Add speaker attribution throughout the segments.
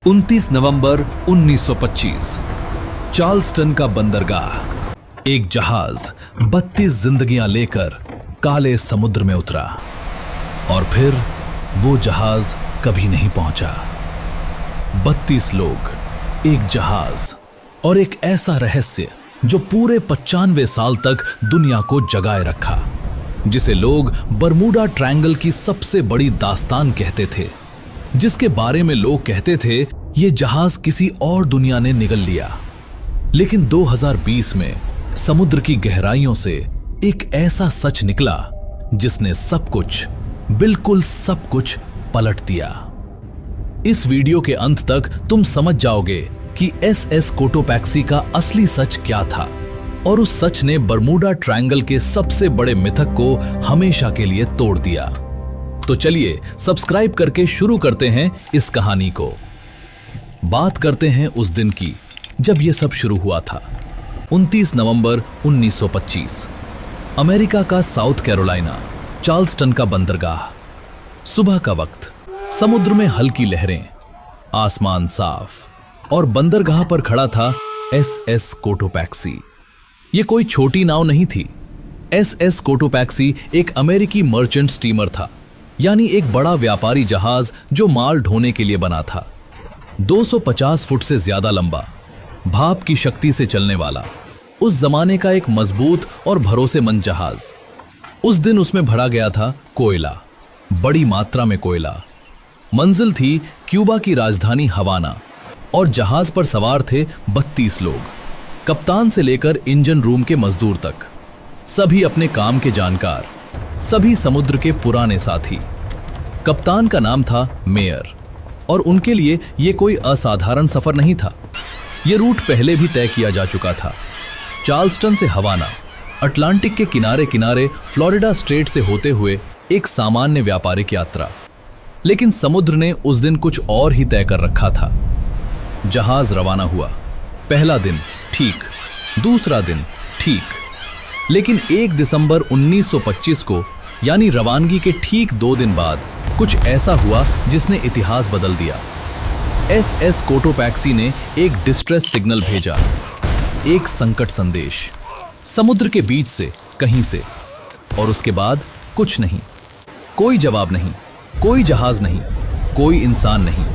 Speaker 1: 29 नवंबर 1925 Charleston का बंदरगाह। एक जहाज 32 जिंदगियां लेकर काले समुद्र में उतरा और फिर वो जहाज कभी नहीं पहुंचा। 32 लोग, एक जहाज और एक ऐसा रहस्य जो पूरे 95 साल तक दुनिया को जगाए रखा, जिसे लोग बरमूडा ट्रायंगल की सबसे बड़ी दास्तान कहते थे, जिसके बारे में लोग कहते थे ये जहाज किसी और दुनिया ने निगल लिया। लेकिन 2020 में समुद्र की गहराइयों से एक ऐसा सच निकला जिसने सब कुछ, बिल्कुल सब कुछ पलट दिया। इस वीडियो के अंत तक तुम समझ जाओगे कि SS कोटोपैक्सी का असली सच क्या था और उस सच ने बरमूडा ट्रायंगल के सबसे बड़े मिथक को हमेशा के लिए तोड़ दिया। तो चलिए सब्सक्राइब करके शुरू करते हैं इस कहानी को। बात करते हैं उस दिन की जब यह सब शुरू हुआ था। 29 नवंबर 1925 अमेरिका का साउथ कैरोलिना, चार्ल्सटन का बंदरगाह। सुबह का वक्त, समुद्र में हल्की लहरें, आसमान साफ और बंदरगाह पर खड़ा था SS कोटोपैक्सी। यह कोई छोटी नाव नहीं थी। SS कोटोपैक्सी एक अमेरिकी मर्चेंट स्टीमर था, यानी एक बड़ा व्यापारी जहाज जो माल ढोने के लिए बना था। 250 फुट से ज्यादा लंबा, भाप की शक्ति से चलने वाला, उस जमाने का एक मजबूत और भरोसेमंद जहाज। उस दिन उसमें भरा गया था कोयला, बड़ी मात्रा में कोयला। मंजिल थी क्यूबा की राजधानी हवाना और जहाज पर सवार थे 32 लोग, कप्तान से लेकर इंजन रूम के मजदूर तक। सभी अपने काम के जानकार, सभी समुद्र के पुराने साथी। कप्तान का नाम था मेयर और उनके लिए यह कोई असाधारण सफर नहीं था। यह रूट पहले भी तय किया जा चुका था। चार्ल्सटन से हवाना, अटलांटिक के किनारे किनारे फ्लोरिडा स्ट्रेट से होते हुए एक सामान्य व्यापारिक यात्रा। लेकिन समुद्र ने उस दिन कुछ और ही तय कर रखा था। जहाज रवाना हुआ। पहला दिन ठीक, दूसरा दिन ठीक, लेकिन 1 दिसंबर 1925 को, यानी रवानगी के ठीक 2 दिन बाद, कुछ ऐसा हुआ जिसने इतिहास बदल दिया। SS कोटोपैक्सी ने एक डिस्ट्रेस सिग्नल भेजा, एक संकट संदेश, समुद्र के बीच से, कहीं से। और उसके बाद कुछ नहीं, कोई जवाब नहीं, कोई जहाज नहीं, कोई इंसान नहीं।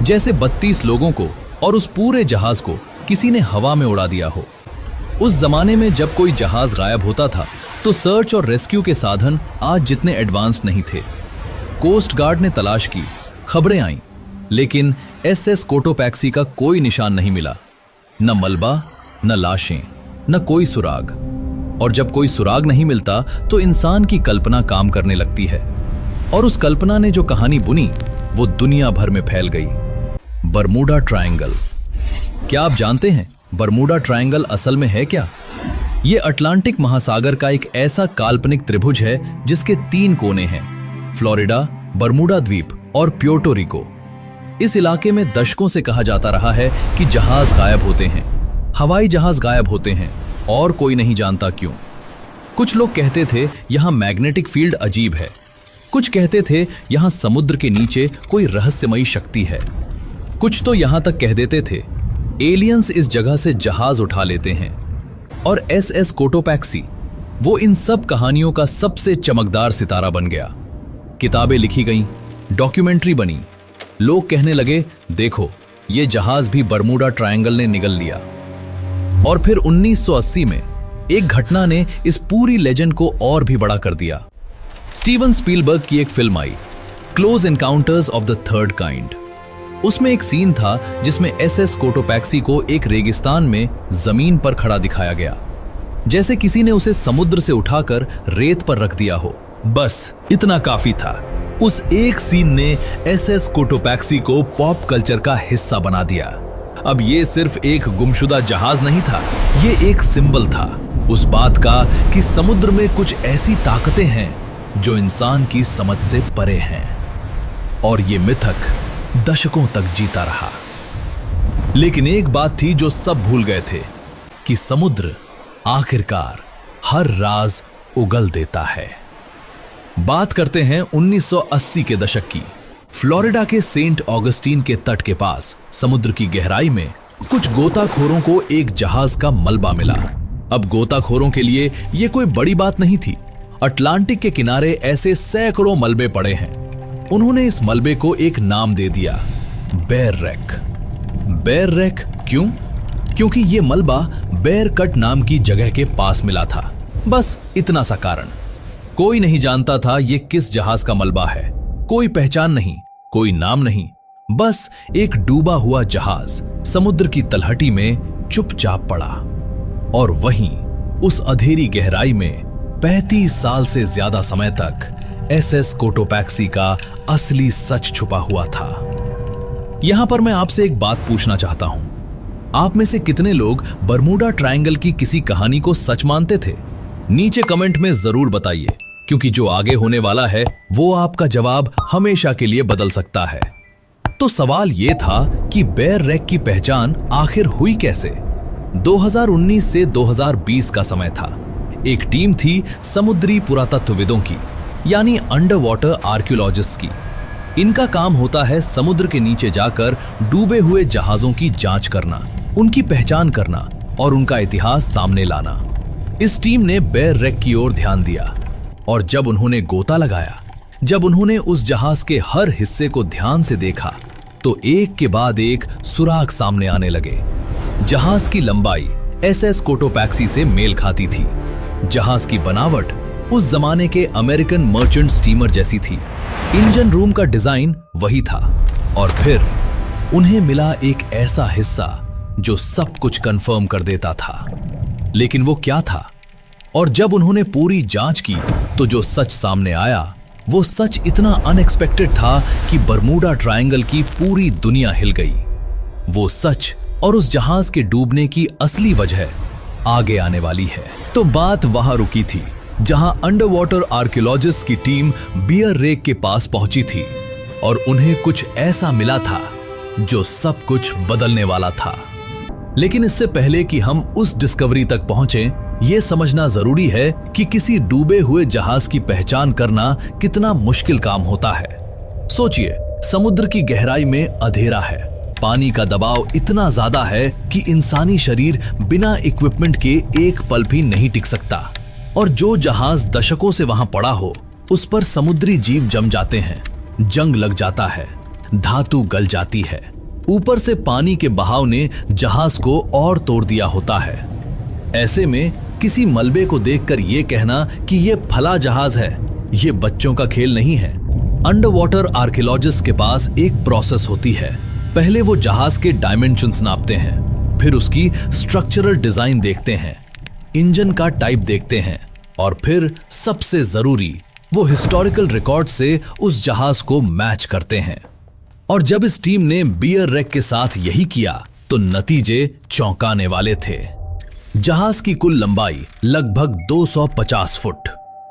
Speaker 1: जैसे 32 लोगों को और उस पूरे जहाज को किसी ने हवा में उड़ा दिया हो। उस जमाने में जब कोई जहाज गायब होता था तो सर्च और रेस्क्यू के साधन आज जितने एडवांस नहीं थे। कोस्ट गार्ड ने तलाश की, खबरें आईं, लेकिन SS कोटोपैक्सी का कोई निशान नहीं मिला। न मलबा, न लाशें, न कोई सुराग। और जब कोई सुराग नहीं मिलता तो इंसान की कल्पना काम करने लगती है, और उस कल्पना ने जो कहानी बुनी वो दुनिया भर में फैल गई। Bermuda triangle. क्या आप जानते हैं बरमूडा ट्रायंगल असल में है क्या? यह अटलांटिक महासागर का एक ऐसा काल्पनिक त्रिभुज है जिसके 3 कोने हैं, फ्लोरिडा, बरमूडा द्वीप और प्योर्टो रिको। इस इलाके में दशकों से कहा जाता रहा है कि जहाज गायब होते हैं, हवाई जहाज गायब होते हैं, और कोई नहीं जानता क्यों। कुछ लोग कहते थे यहां मैग्नेटिक फील्ड अजीब है, कुछ कहते थे यहां समुद्र के नीचे कोई रहस्यमयी शक्ति है, कुछ तो यहां तक कह देते थे एलियंस इस जगह से जहाज उठा लेते हैं। और SS कोटोपैक्सी वो इन सब कहानियों का सबसे चमकदार सितारा बन गया। किताबें लिखी गईं, डॉक्यूमेंट्री बनी, लोग कहने लगे देखो ये जहाज भी बरमूडा ट्रायंगल ने निगल लिया। और फिर 1980 में एक घटना ने इस पूरी लेजेंड को और भी बड़ा कर दिया। स्टीवन स्पीलबर्ग की एक film I, close encounters of the third kind. उसमें एक सीन था जिसमें SS कोटोपैक्सी को एक रेगिस्तान में जमीन पर खड़ा दिखाया गया, जैसे किसी ने उसे समुद्र से उठाकर रेत पर रख दिया हो। बस इतना काफी था। उस एक सीन ने SS कोटोपैक्सी को पॉप कल्चर का हिस्सा बना दिया। अब ये सिर्फ एक गुमशुदा जहाज नहीं था, ये एक सिंबल था उस बात का कि समुद्र में कुछ ऐसी ताकतें हैं जो इंसान की समझ से परे हैं। और ये मिथक दशकों तक जीता रहा। लेकिन एक बात थी जो सब भूल गए थे कि समुद्र आखिरकार हर राज उगल देता है। बात करते हैं 1980 के दशक की। फ्लोरिडा के सेंट ऑगस्टीन के तट के पास समुद्र की गहराई में कुछ गोताखोरों को एक जहाज का मलबा मिला। अब गोताखोरों के लिए यह कोई बड़ी बात नहीं थी। अटलांटिक के किनारे ऐसे सैकड़ों मलबे पड़े हैं। उन्होंने इस मलबे को एक नाम दे दिया, बेर रैक। बेर रैक क्यों? क्योंकि यह मलबा बेर कट नाम की जगह के पास मिला था। बस इतना सा कारण। कोई नहीं जानता था यह किस जहाज का मलबा है। कोई पहचान नहीं, कोई नाम नहीं, बस एक डूबा हुआ जहाज समुद्र की तलहटी में चुपचाप पड़ा। और वहीं उस अंधेरी गहराई में 35 साल से ज्यादा समय तक एसएस कोटोपैक्सी का असली सच छुपा हुआ था। यहां पर मैं आपसे एक बात पूछना चाहता हूं। आप में से कितने लोग बरमूडा ट्रायंगल की किसी कहानी को सच मानते थे? नीचे कमेंट में जरूर बताइए, क्योंकि जो आगे होने वाला है वो आपका जवाब हमेशा के लिए बदल सकता है। तो सवाल ये था कि बेर रैक की पहचान आखिर हुई कैसे? 2019 से 2020 का समय था। एक टीम थी समुद्री पुरातत्वविदों की, यानी अंडर वाटर आर्कियोलॉजिस्ट की। इनका काम होता है समुद्र के नीचे जाकर डूबे हुए जहाजों की जांच करना, उनकी पहचान करना और उनका इतिहास सामने लाना। इस टीम ने बेर रैक की ओर ध्यान दिया और जब उन्होंने गोता लगाया, जब उन्होंने उस जहाज के हर हिस्से को ध्यान से देखा, तो एक के बाद एक सुराग सामने आने लगे। जहाज की लंबाई एसएस कोटोपैक्सी से मेल खाती थी। जहाज की बनावट उस जमाने के अमेरिकन मर्चेंट स्टीमर जैसी थी। इंजन रूम का डिजाइन वही था। और फिर उन्हें मिला एक ऐसा हिस्सा जो सब कुछ कंफर्म कर देता था। लेकिन वो क्या था? और जब उन्होंने पूरी जांच की तो जो सच सामने आया वो सच इतना अनएक्सपेक्टेड था कि बरमूडा ट्रायंगल की पूरी दुनिया हिल गई। वो सच और उस जहाज के डूबने की असली वजह आगे आने वाली है। तो बात वहां रुकी थी जहां अंडर वाटर आर्कियोलॉजिस्ट की टीम बियर रैक के पास पहुंची थी और उन्हें कुछ ऐसा मिला था जो सब कुछ बदलने वाला था। लेकिन इससे पहले कि हम उस डिस्कवरी तक पहुंचे, यह समझना जरूरी है कि किसी डूबे हुए जहाज की पहचान करना कितना मुश्किल काम होता है। सोचिए, समुद्र की गहराई में अंधेरा है, पानी का दबाव इतना ज्यादा है कि इंसानी शरीर बिना इक्विपमेंट के एक पल भी नहीं टिक सकता। और जो जहाज दशकों से वहां पड़ा हो, उस पर समुद्री जीव जम जाते हैं, जंग लग जाता है, धातु गल जाती है। ऊपर से पानी के बहाव ने जहाज को और तोड़ दिया होता है। ऐसे में किसी मलबे को देखकर यह कहना कि यह फला जहाज है, यह बच्चों का खेल नहीं है। अंडर वाटर आर्कियोलॉजिस्ट के पास एक प्रोसेस होती है। पहले वो जहाज के डायमेंशंस नापते हैं, फिर उसकी स्ट्रक्चरल डिजाइन देखते हैं, इंजन का टाइप देखते हैं और फिर सबसे जरूरी वो हिस्टोरिकल रिकॉर्ड से उस जहाज को मैच करते हैं। और जब इस टीम ने बियर रैक के साथ यही किया तो नतीजे चौंकाने वाले थे। जहाज की कुल लंबाई लगभग 250 फुट,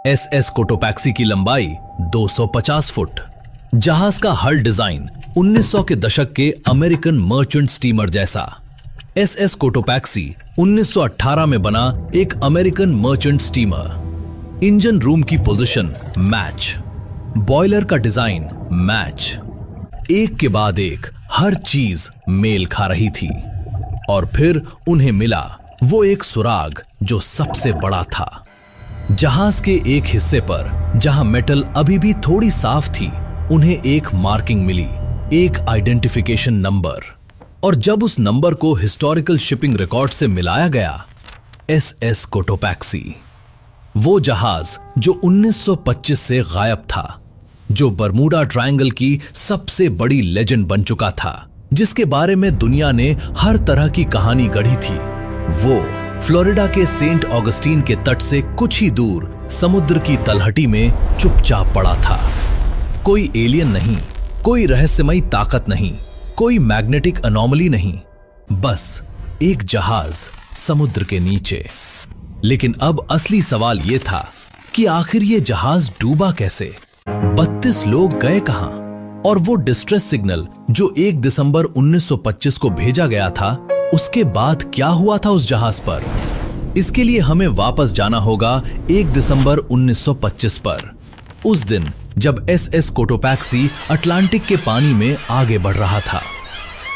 Speaker 1: एसएस कोटोपैक्सी की लंबाई 250 फुट। जहाज का हल डिजाइन 1900 के दशक के अमेरिकन मर्चेंट स्टीमर जैसा। एसएस कोटोपैक्सी 1918 में बना एक American merchant steamer. Engine room की पोजीशन मैच, बॉयलर का डिजाइन मैच। एक के बाद एक हर चीज मेल खा रही थी। और फिर उन्हें मिला वो एक सुराग जो सबसे बड़ा था। जहाज के एक हिस्से पर जहां मेटल अभी भी थोड़ी साफ थी, उन्हें एक मार्किंग मिली, एक आइडेंटिफिकेशन नंबर। और जब उस नंबर को हिस्टोरिकल शिपिंग रिकॉर्ड से मिलाया गया, एसएस कोटोपैक्सी, वो जहाज जो 1925 से गायब था, जो बरमूडा ट्रायंगल की सबसे बड़ी लेजेंड बन चुका था, जिसके बारे में दुनिया ने हर तरह की कहानी गढ़ी थी, वो फ्लोरिडा के सेंट ऑगस्टीन के तट से कुछ ही दूर समुद्र की तलहटी में चुपचाप पड़ा था। कोई एलियन नहीं, कोई रहस्यमयी ताकत नहीं, कोई मैग्नेटिक अनोमली नहीं, बस एक जहाज समुद्र के नीचे। लेकिन अब असली सवाल यह था कि आखिर ये जहाज डूबा कैसे? 32 लोग गए कहां? और वो डिस्ट्रेस सिग्नल जो 1 दिसंबर 1925 को भेजा गया था, उसके बाद क्या हुआ था उस जहाज पर? इसके लिए हमें वापस जाना होगा 1 दिसंबर 1925 पर, उस दिन जब SS कोटोपैक्सी अटलांटिक के पानी में आगे बढ़ रहा था।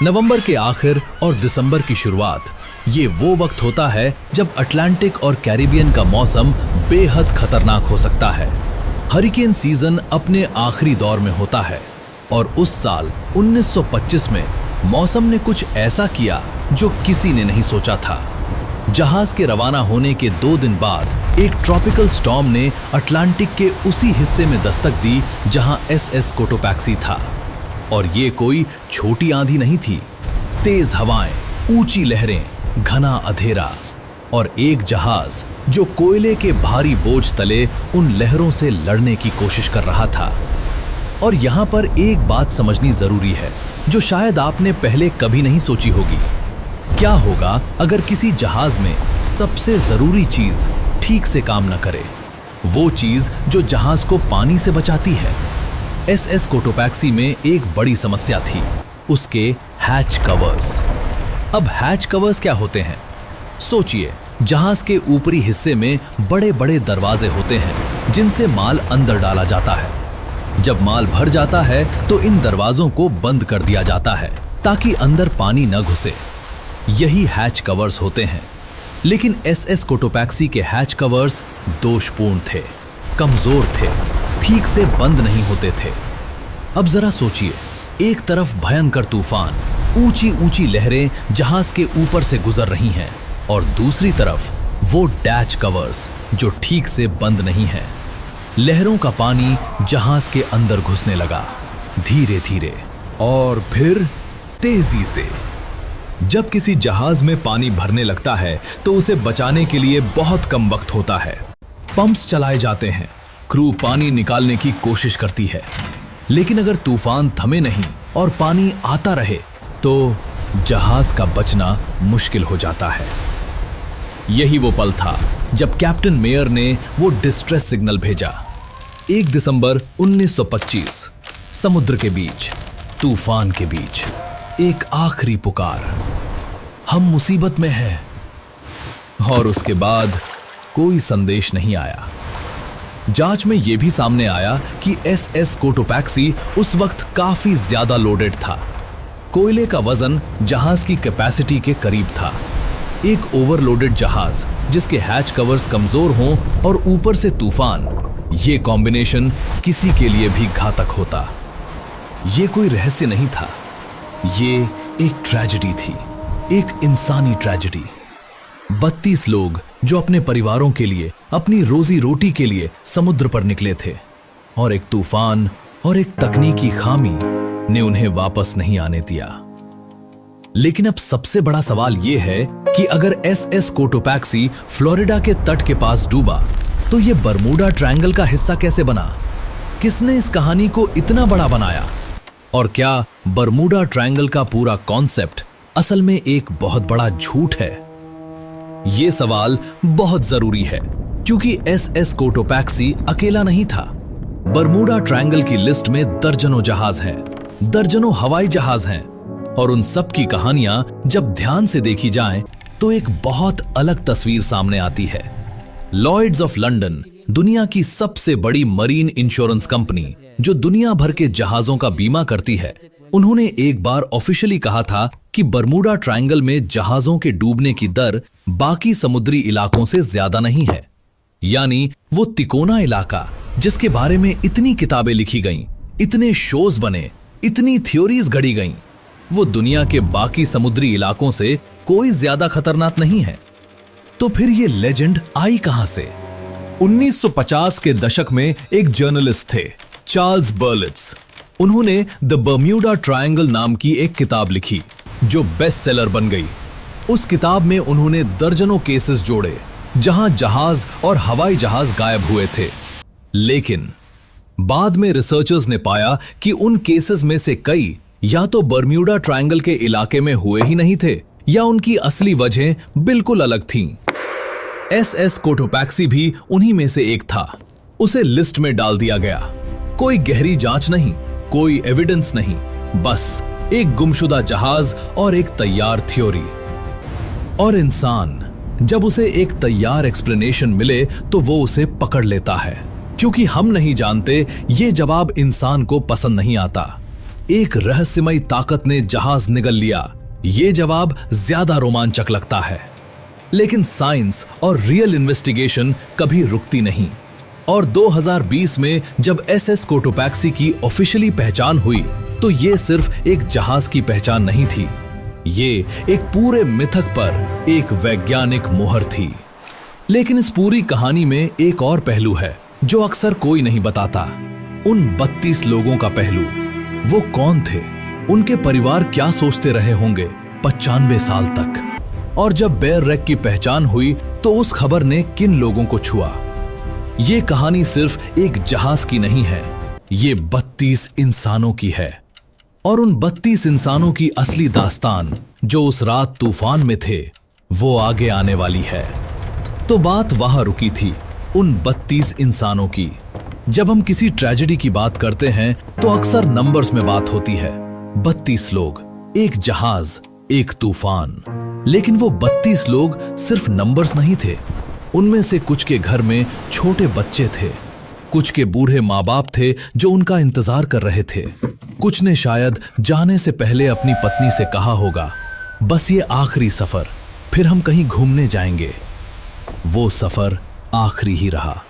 Speaker 1: नवंबर के आखिर और दिसंबर की शुरुआत, ये वो वक्त होता है जब अटलांटिक और कैरिबियन का मौसम बेहद खतरनाक हो सकता है। हरिकेन सीजन अपने आखिरी दौर में होता है और उस साल 1925 में मौसम ने कुछ ऐसा किया जो किसी ने नहीं सोचा था। जहाज के रवाना होने के 2 दिन बाद एक ट्रॉपिकल स्टॉर्म ने अटलांटिक के उसी हिस्से में दस्तक दी जहां SS कोटोपैक्सी था। और ये कोई छोटी आंधी नहीं थी। तेज हवाएं, ऊंची लहरें, घना अंधेरा और एक जहाज जो कोयले के भारी बोझ तले उन लहरों से लड़ने की कोशिश कर रहा था। और यहां पर एक बात समझनी जरूरी है जो शायद आपने पहले कभी नहीं सोची होगी। क्या होगा अगर किसी जहाज में सबसे जरूरी चीज ठीक से काम न करे, वो चीज जो जहाज को पानी से बचाती है। SS कोटोपैक्सी में एक बड़ी समस्या थी, उसके हैच कवर्स। अब हैच कवर्स क्या होते हैं? सोचिए, जहाज के ऊपरी हिस्से में बड़े बड़े दरवाजे होते हैं जिनसे माल अंदर डाला जाता है। जब माल भर जाता है तो इन दरवाजों को बंद कर दिया जाता है ताकि अंदर पानी न घुसे। यही हैच कवर्स होते हैं। लेकिन SS कोटोपैक्सी के हैच कवर्स दोषपूर्ण थे, कमजोर थे, ठीक से बंद नहीं होते थे। अब जरा सोचिए, एक तरफ भयंकर तूफान, ऊंची ऊंची लहरें जहाज के ऊपर से गुजर रही हैं और दूसरी तरफ वो डैच कवर्स जो ठीक से बंद नहीं हैं। लहरों का पानी जहाज के अंदर घुसने लगा, धीरे धीरे और फिर तेजी से। जब किसी जहाज में पानी भरने लगता है तो उसे बचाने के लिए बहुत कम वक्त होता है। पंप्स चलाए जाते हैं, क्रू पानी निकालने की कोशिश करती है। लेकिन अगर तूफान थमे नहीं और पानी आता रहे तो जहाज का बचना मुश्किल हो जाता है। यही वो पल था जब कैप्टन मेयर ने वो डिस्ट्रेस सिग्नल भेजा। 1 दिसंबर 1925, समुद्र के बीच, तूफान के बीच, एक आखिरी पुकार, हम मुसीबत में हैं। और उसके बाद कोई संदेश नहीं आया। जांच में यह भी सामने आया कि SS कोटोपैक्सी उस वक्त काफी ज्यादा लोडेड था। कोयले का वजन जहाज की कैपेसिटी के करीब था। एक ओवरलोडेड जहाज जिसके हैच कवर्स कमजोर हों और ऊपर से तूफान, ये कॉम्बिनेशन किसी के लिए भी घातक होता। ये कोई रहस्य नहीं था, ये एक ट्रेजेडी थी, एक इंसानी ट्रेजेडी। 32 लोग जो अपने परिवारों के लिए, अपनी रोजी रोटी के लिए समुद्र पर निकले थे और एक तूफान और एक तकनीकी खामी ने उन्हें वापस नहीं आने दिया। लेकिन अब सबसे बड़ा सवाल यह है कि अगर SS कोटोपैक्सी फ्लोरिडा के तट के पास डूबा तो यह बरमूडा ट्रायंगल का हिस्सा कैसे बना? किसने इस कहानी को इतना बड़ा बनाया? और क्या बरमूडा ट्रायंगल का पूरा कॉन्सेप्ट असल में एक बहुत बड़ा झूठ है? यह सवाल बहुत जरूरी है क्योंकि SS कोटोपैक्सी अकेला नहीं था। बरमूडा ट्रायंगल की लिस्ट में दर्जनों जहाज हैं, दर्जनों हवाई जहाज हैं और उन सब की कहानियां जब ध्यान से देखी जाएं तो एक बहुत अलग तस्वीर सामने आती है। लॉयड्स ऑफ लंदन, दुनिया की सबसे बड़ी मरीन इंश्योरेंस कंपनी जो दुनिया भर के जहाजों का बीमा करती है, उन्होंने एक बार ऑफिशियली कहा था कि बरमूडा ट्रायंगल में जहाजों के डूबने की दर बाकी समुद्री इलाकों से ज्यादा नहीं है। यानी वो तिकोना इलाका जिसके बारे में इतनी किताबें लिखी गईं, इतने शोज बने, इतनी थ्योरीज घड़ी गईं, वो दुनिया के बाकी समुद्री इलाकों से कोई ज्यादा खतरनाक नहीं है। तो फिर ये लेजेंड आई कहां से? 1950 के दशक में एक जर्नलिस्ट थे, चार्ल्स बर्लिट्ज। उन्होंने द बर्म्यूडा ट्रायंगल नाम की एक किताब लिखी जो बेस्ट सेलर बन गई। उस किताब में उन्होंने दर्जनों केसेस जोड़े जहां जहाज और हवाई जहाज गायब हुए थे। लेकिन बाद में रिसर्चर्स ने पाया कि उन केसेस में से कई या तो बर्म्यूडा ट्रायंगल के इलाके में हुए ही नहीं थे या उनकी असली वजह बिल्कुल अलग थीं। SS कोटोपैक्सी भी उन्हीं में से एक था। उसे लिस्ट में डाल दिया गया। कोई गहरी जांच नहीं, कोई एविडेंस नहीं, बस एक गुमशुदा जहाज और एक तैयार थ्योरी। और इंसान जब उसे एक तैयार एक्सप्लेनेशन मिले तो वो उसे पकड़ लेता है क्योंकि हम नहीं जानते, ये जवाब इंसान को पसंद नहीं आता। एक रहस्यमयी ताकत ने जहाज निगल लिया, ये जवाब ज्यादा रोमांचक लगता है। लेकिन साइंस और रियल इन्वेस्टिगेशन कभी रुकती नहीं। और 2020 में जब SS कोटोपैक्सी की ऑफिशियली पहचान हुई, तो ये सिर्फ एक जहाज की पहचान नहीं थी, ये एक पूरे मिथक पर एक वैज्ञानिक मुहर थी। लेकिन इस पूरी कहानी में एक और पहलू है जो अक्सर कोई नहीं बताता। उन 32 लोगों का पहलू। वो कौन थे, उनके परिवार क्या सोचते रहे होंगे 95 साल तक। और जब बेयर रैक की पहचान हुई तो उस खबर ने किन लोगों को छुआ। ये कहानी सिर्फ एक जहाज की नहीं है, ये 32 इंसानों की है। और उन 32 इंसानों की असली दास्तान जो उस रात तूफान में थे, वो आगे आने वाली है। तो बात वहां रुकी थी, उन 32 इंसानों की। जब हम किसी ट्रेजेडी की बात करते हैं तो अक्सर नंबर्स में बात होती है। 32 लोग, एक जहाज, एक तूफान। लेकिन वो 32 लोग सिर्फ नंबर्स नहीं थे। उनमें से कुछ के घर में छोटे बच्चे थे, कुछ के बूढ़े माँ बाप थे जो उनका इंतजार कर रहे थे। कुछ ने शायद जाने से पहले अपनी पत्नी से कहा होगा, बस ये आखिरी सफर, फिर हम कहीं घूमने जाएंगे। वो सफर आखिरी ही रहा।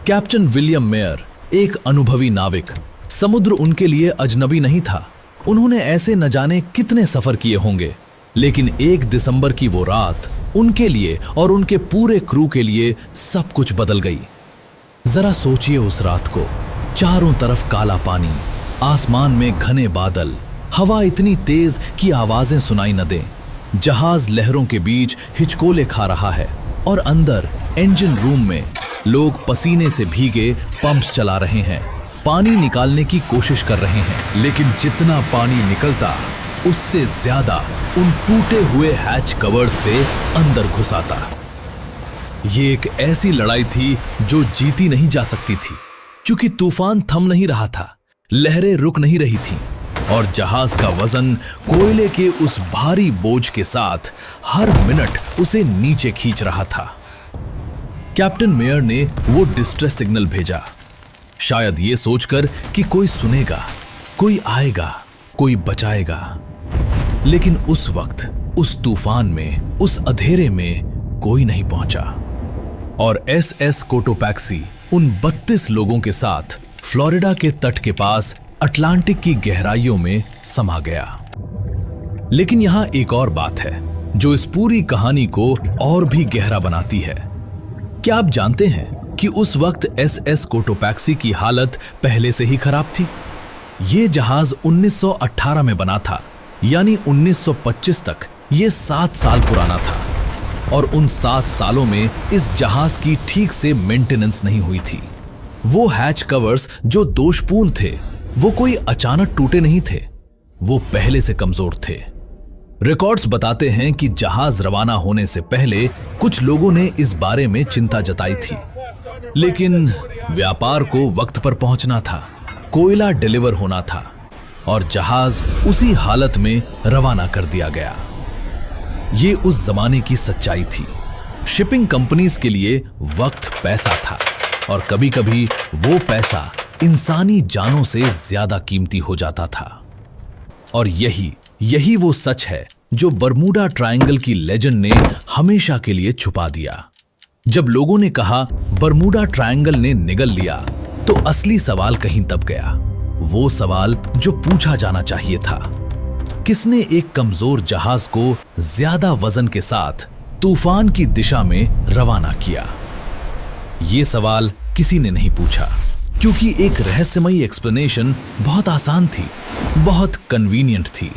Speaker 1: कैप्टन विलियम मेयर, एक अनुभवी नाविक, समुद्र उनके लिए अजनबी नहीं था। उन्होंने ऐसे न जाने कितने सफर किए होंगे, लेकिन 1 दिसंबर की वो रात उनके लिए और उनके पूरे क्रू के लिए सब कुछ बदल गई। जरा सोचिए उस रात को, चारों तरफ काला पानी, आसमान में घने बादल, हवा इतनी तेज कि आवाजें सुनाई न दें। जहाज लहरों के बीच हिचकोले खा रहा है और अंदर इंजन रूम में लोग पसीने से भीगे पंप्स चला रहे हैं, पानी निकालने की कोशिश कर रहे हैं। लेकिन जितना पानी निकलता, उससे ज्यादा उन टूटे हुए हैच कवर्स से अंदर घुस आता। ये एक ऐसी लड़ाई थी जो जीती नहीं जा सकती थी, क्योंकि तूफान थम नहीं रहा था, लहरें रुक नहीं रही थीं, और जहाज का वजन कोयले के उस भारी बोझ के साथ हर मिनट उसे नीचे खींच रहा था। कैप्टन मेयर ने वो डिस्ट्रेस सिग्नल भेजा, शायद ये सोचकर कि कोई सुनेगा, कोई आएगा, कोई बचाएगा। लेकिन उस वक्त, उस तूफान में, उस अंधेरे में कोई नहीं पहुंचा। और SS कोटोपैक्सी उन 32 लोगों के साथ फ्लोरिडा के तट के पास अटलांटिक की गहराइयों में समा गया। लेकिन यहां एक और बात है जो इस पूरी कहानी को और भी गहरा बनाती है। क्या आप जानते हैं कि उस वक्त SS कोटोपैक्सी की हालत पहले से ही खराब थी? ये जहाज 1918 में बना था, यानी 1925 तक ये 7 साल पुराना था। और उन 7 सालों में इस जहाज की ठीक से मेंटेनेंस नहीं हुई थी। वो हैच कवर्स जो दोषपूर्ण थे, वो कोई अचानक टूटे नहीं थे, वो पहले से कमजोर थे। रिकॉर्ड्स बताते हैं कि जहाज रवाना होने से पहले कुछ लोगों ने इस बारे में चिंता जताई थी, लेकिन व्यापार को वक्त पर पहुंचना था, कोयला डिलीवर होना था, और जहाज उसी हालत में रवाना कर दिया गया। ये उस जमाने की सच्चाई थी। शिपिंग कंपनीज के लिए वक्त पैसा था, और कभी कभी वो पैसा इंसानी जानों से ज्यादा कीमती हो जाता था। और यही वो सच है जो बरमूडा ट्रायंगल की लेजेंड ने हमेशा के लिए छुपा दिया। जब लोगों ने कहा बरमूडा ट्रायंगल ने निगल लिया, तो असली सवाल कहीं दब गया। वो सवाल जो पूछा जाना चाहिए था, किसने एक कमजोर जहाज को ज्यादा वजन के साथ तूफान की दिशा में रवाना किया? ये सवाल किसी ने नहीं पूछा, क्योंकि एक रहस्यमयी एक्सप्लेनेशन बहुत आसान थी, बहुत कन्वीनियंट थी।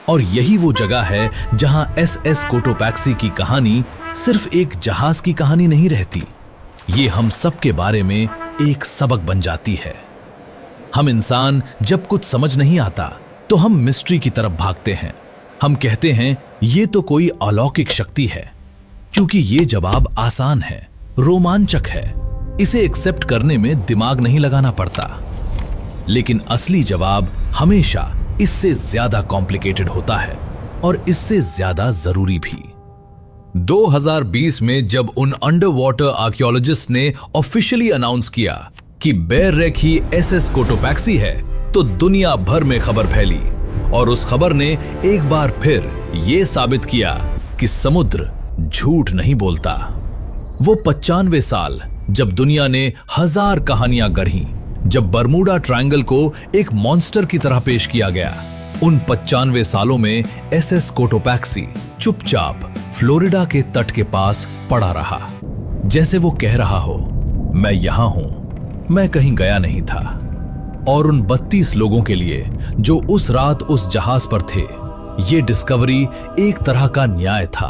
Speaker 1: और यही वो जगह है जहां SS कोटोपैक्सी की कहानी सिर्फ एक जहाज की कहानी नहीं रहती, ये हम सब के बारे में एक सबक बन जाती है। हम इंसान जब कुछ समझ नहीं आता तो हम मिस्ट्री की तरफ भागते हैं। हम कहते हैं ये तो कोई अलौकिक शक्ति है, क्योंकि ये जवाब आसान है, रोमांचक है, इसे एक्सेप्ट करने में दिमाग नहीं लगाना पड़ता। लेकिन असली जवाब हमेशा इससे ज्यादा कॉम्प्लिकेटेड होता है, और इससे ज्यादा जरूरी भी। 2020 में जब उन अंडर वाटर आर्कियोलॉजिस्ट ने ऑफिशियली अनाउंस किया कि बेर रेक ही एसएस कोटोपैक्सी है, तो दुनिया भर में खबर फैली और उस खबर ने एक बार फिर यह साबित किया कि समुद्र झूठ नहीं बोलता। वो 95 साल जब दुनिया ने 1000 कहानियां गढ़ी, जब बरमूडा ट्रायंगल को एक मॉन्स्टर की तरह पेश किया गया, उन 95 सालों में एसएस कोटोपैक्सी चुपचाप फ्लोरिडा के तट के पास पड़ा रहा, जैसे वो कह रहा हो, मैं यहां हूं, मैं कहीं गया नहीं था। और उन 32 लोगों के लिए जो उस रात उस जहाज पर थे, ये डिस्कवरी एक तरह का न्याय था।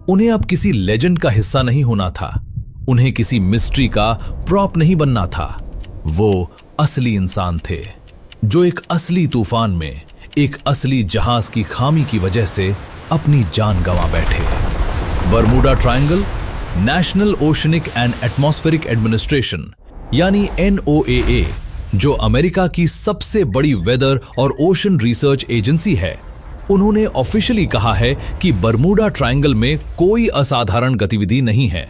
Speaker 1: उन्हें अब किसी लेजेंड का हिस्सा नहीं होना था, उन्हें किसी मिस्ट्री का प्रॉप नहीं बनना था। वो असली इंसान थे जो एक असली तूफान में एक असली जहाज की खामी की वजह से अपनी जान गंवा बैठे। Bermuda triangle national oceanic and atmospheric administration यानी NOAA, जो अमेरिका की सबसे बड़ी वेदर और ओशन रिसर्च एजेंसी है, उन्होंने ऑफिशियली कहा है कि बरमूडा ट्रायंगल में कोई असाधारण गतिविधि नहीं है।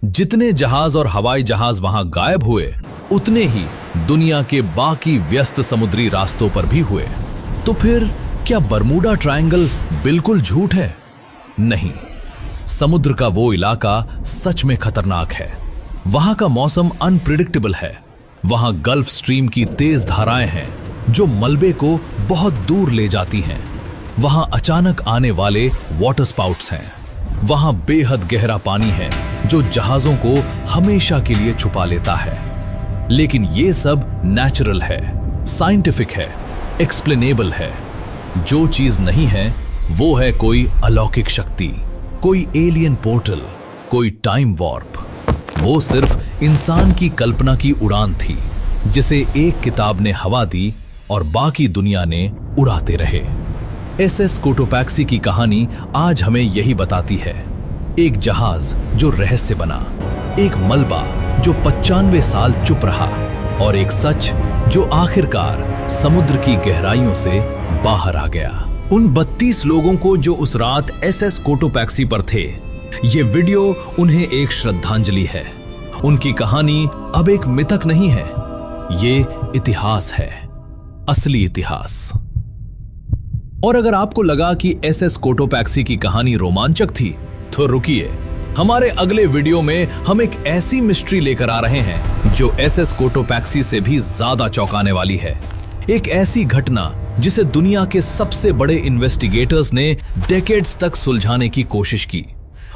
Speaker 1: जितने जहाज और हवाई जहाज वहां गायब हुए, उतने ही दुनिया के बाकी व्यस्त समुद्री रास्तों पर भी हुए। तो फिर क्या बरमूडा ट्रायंगल बिल्कुल झूठ है? नहीं, समुद्र का वो इलाका सच में खतरनाक है। वहां का मौसम अनप्रिडिक्टेबल है। वहां गल्फ स्ट्रीम की तेज धाराएं हैं जो मलबे को बहुत दूर ले जाती हैं। वहां अचानक आने वाले वाटर स्पाउट्स हैं। वहां बेहद गहरा पानी है जो जहाजों को हमेशा के लिए छुपा लेता है। लेकिन ये सब नेचुरल है, साइंटिफिक है, एक्सप्लेनेबल है। जो चीज नहीं है वो है कोई अलौकिक शक्ति, कोई एलियन पोर्टल, कोई टाइम वॉर्प। वो सिर्फ इंसान की कल्पना की उड़ान थी, जिसे एक किताब ने हवा दी और बाकी दुनिया ने उड़ाते रहे। एसएस कोटोपैक्सी की कहानी आज हमें यही बताती है। एक जहाज जो रहस्य बना, एक मलबा जो 95 साल चुप रहा, और एक सच जो आखिरकार समुद्र की गहराइयों से बाहर आ गया। उन 32 लोगों को जो उस रात एसएस कोटोपैक्सी पर थे, ये वीडियो उन्हें एक श्रद्धांजलि है। उनकी कहानी अब एक मिथक नहीं है, ये इतिहास है, असली इतिहास। और अगर आपको लगा कि एसएस कोटोपैक्सी की कहानी रोमांचक थी, तो रुकिए, हमारे अगले वीडियो में हम एक ऐसी मिस्ट्री लेकर आ रहे हैं जो एसएस कोटोपैक्सी से भी ज्यादा चौंकाने वाली है। एक ऐसी घटना जिसे दुनिया के सबसे बड़े इन्वेस्टिगेटर्स ने डेकेड्स तक सुलझाने की कोशिश की,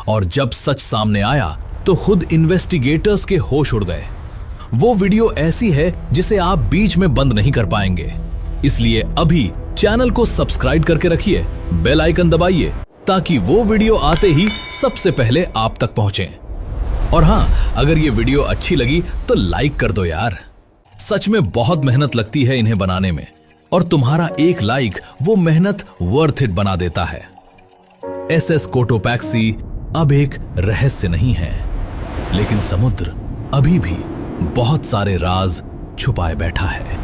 Speaker 1: और जब सच सामने आया तो खुद इन्वेस्टिगेटर्स के होश उड़ गए। वो वीडियो ऐसी है जिसे आप बीच में बंद नहीं कर पाएंगे। इसलिए अभी चैनल को सब्सक्राइब करके रखिए, बेल आइकन दबाइए, ताकि वो वीडियो आते ही सबसे पहले आप तक पहुंचे। और हां, अगर ये वीडियो अच्छी लगी तो लाइक कर दो यार। सच में बहुत मेहनत लगती है इन्हें बनाने में, और तुम्हारा एक लाइक वो मेहनत वर्थ इट बना देता है। एसएस कोटोपैक्सी अब एक रहस्य नहीं है, लेकिन समुद्र अभी भी बहुत सारे राज छुपाए बैठा है।